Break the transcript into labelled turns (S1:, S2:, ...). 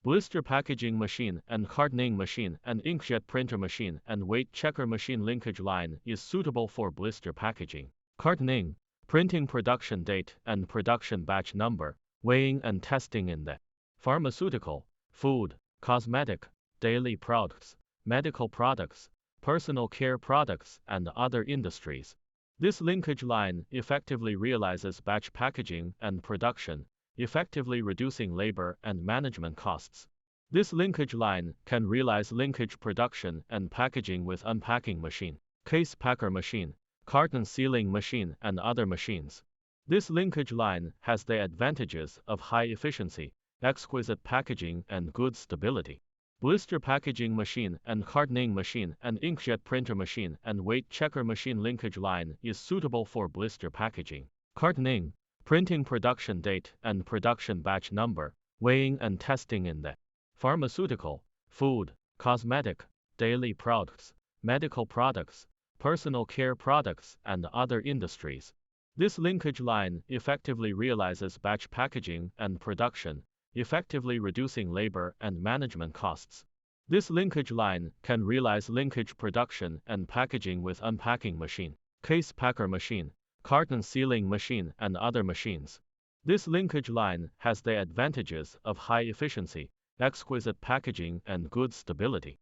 S1: blister packaging machine and cartoning machine and inkjet printer machine and weight checker machine. Linkage line is suitable for blister packaging. Cartoning, printing production date and production batch number, weighing and testing in the pharmaceutical, food, cosmetic, daily products, medical products, personal care products, and other industries. This linkage line effectively realizes batch packaging and production, effectively reducing labor and management costs. This linkage line can realize linkage production and packaging with unpacking machine, case packer machine, carton sealing machine, and other machines. This linkage line has the advantages of high efficiency, exquisite packaging, and good stability. Blister packaging machine and cartoning machine and inkjet printer machine and weight checker machine. Linkage line is suitable for blister packaging. Cartoning, printing production date and production batch number, weighing and testing in the pharmaceutical, food, cosmetic, daily products, medical products, personal care products, and other industries. This linkage line effectively realizes batch packaging and production, effectively reducing labor and management costs. This linkage line can realize linkage production and packaging with unpacking machine, case packer machine, carton sealing machine, and other machines. This linkage line has the advantages of high efficiency, exquisite packaging, and good stability.